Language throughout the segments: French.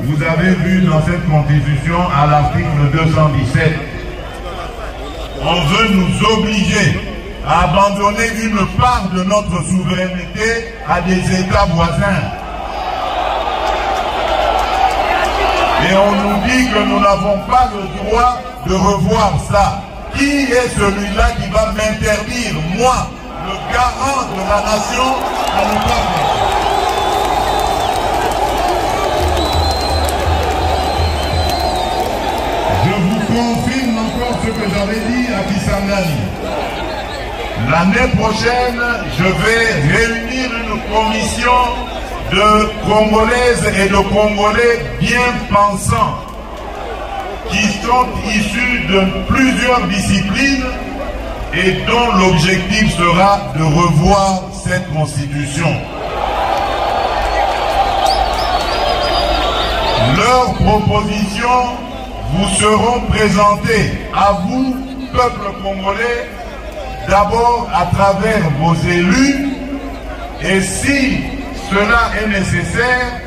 Vous avez vu dans cette constitution, à l'article 217, on veut nous obliger à abandonner une part de notre souveraineté à des États voisins. Et on nous dit que nous n'avons pas le droit de revoir ça. Qui est celui-là qui va m'interdire, moi, le garant de la nation, à ne pas faire? Je vous confirme encore ce que j'avais dit à Kisangani. L'année prochaine, je vais réunir une commission de Congolaises et de Congolais bien pensants qui sont issus de plusieurs disciplines et dont l'objectif sera de revoir cette constitution. Leurs propositions vous seront présentées à vous, peuple congolais, d'abord à travers vos élus, et si cela est nécessaire,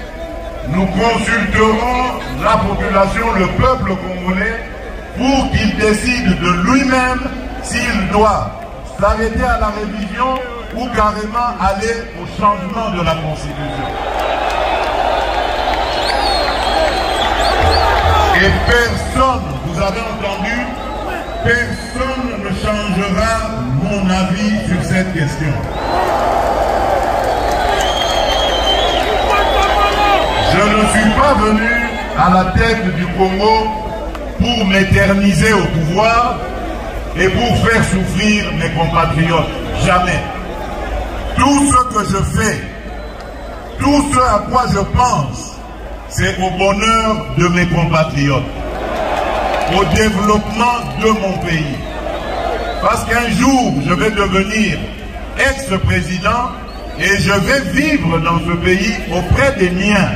nous consulterons la population, le peuple congolais, pour qu'il décide de lui-même s'il doit s'arrêter à la révision ou carrément aller au changement de la Constitution. Et personne, vous avez entendu, personne ne changera mon avis sur cette question. Je ne suis pas venu à la tête du Congo pour m'éterniser au pouvoir et pour faire souffrir mes compatriotes. Jamais. Tout ce que je fais, tout ce à quoi je pense, c'est au bonheur de mes compatriotes, au développement de mon pays. Parce qu'un jour, je vais devenir ex-président et je vais vivre dans ce pays auprès des miens.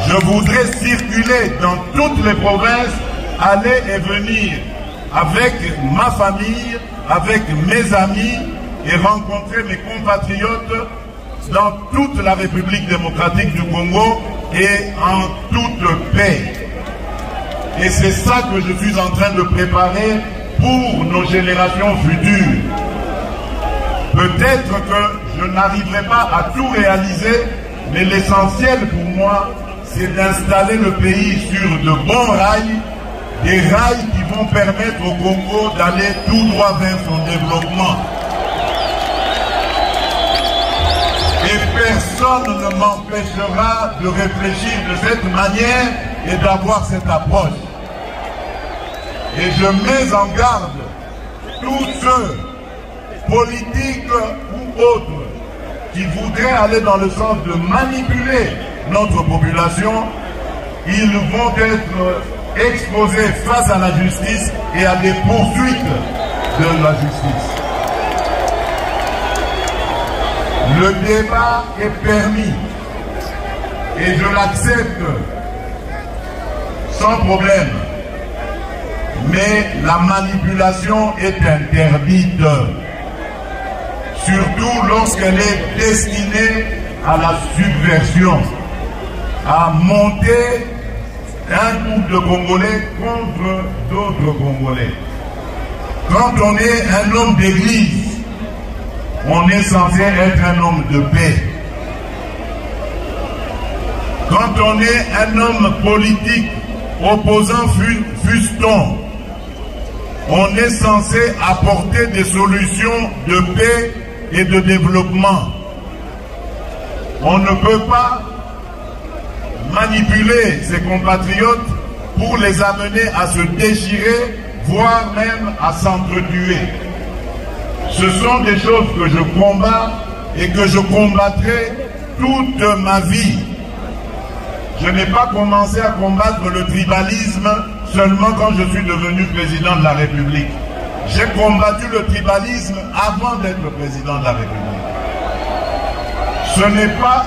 Je voudrais circuler dans toutes les provinces, aller et venir avec ma famille, avec mes amis et rencontrer mes compatriotes dans toute la République démocratique du Congo et en toute paix. Et c'est ça que je suis en train de préparer pour nos générations futures. Peut-être que je n'arriverai pas à tout réaliser, mais l'essentiel pour moi, c'est d'installer le pays sur de bons rails, des rails qui vont permettre au Congo d'aller tout droit vers son développement. Et personne ne m'empêchera de réfléchir de cette manière et d'avoir cette approche. Et je mets en garde tous ceux, politiques ou autres, qui voudraient aller dans le sens de manipuler notre population. Ils vont être exposés face à la justice et à des poursuites de la justice. Le débat est permis et je l'accepte sans problème. Mais la manipulation est interdite, surtout lorsqu'elle est destinée à la subversion, à monter un groupe de Congolais contre d'autres Congolais. Quand on est un homme d'église, on est censé être un homme de paix. Quand on est un homme politique, opposant fût-on, on est censé apporter des solutions de paix et de développement. On ne peut pas manipuler ses compatriotes pour les amener à se déchirer, voire même à s'entretuer. Ce sont des choses que je combats et que je combattrai toute ma vie. Je n'ai pas commencé à combattre le tribalisme seulement quand je suis devenu président de la République. J'ai combattu le tribalisme avant d'être président de la République. Ce n'est pas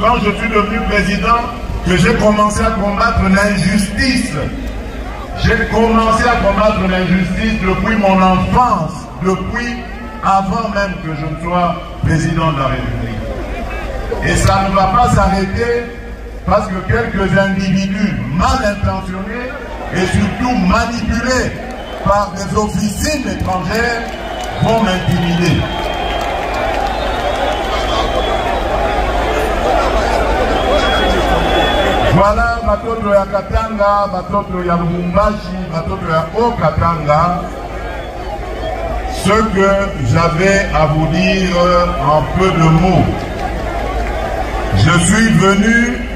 quand je suis devenu président que j'ai commencé à combattre l'injustice. J'ai commencé à combattre l'injustice depuis mon enfance, depuis avant même que je ne sois président de la République. Et ça ne va pas s'arrêter parce que quelques individus mal intentionnés et surtout manipulés par des officines étrangères vont m'intimider. Voilà batoto ya Katanga, batoto ya Lubumbashi, batoto ya Haut-Katanga, ce que j'avais à vous dire en peu de mots. Je suis venu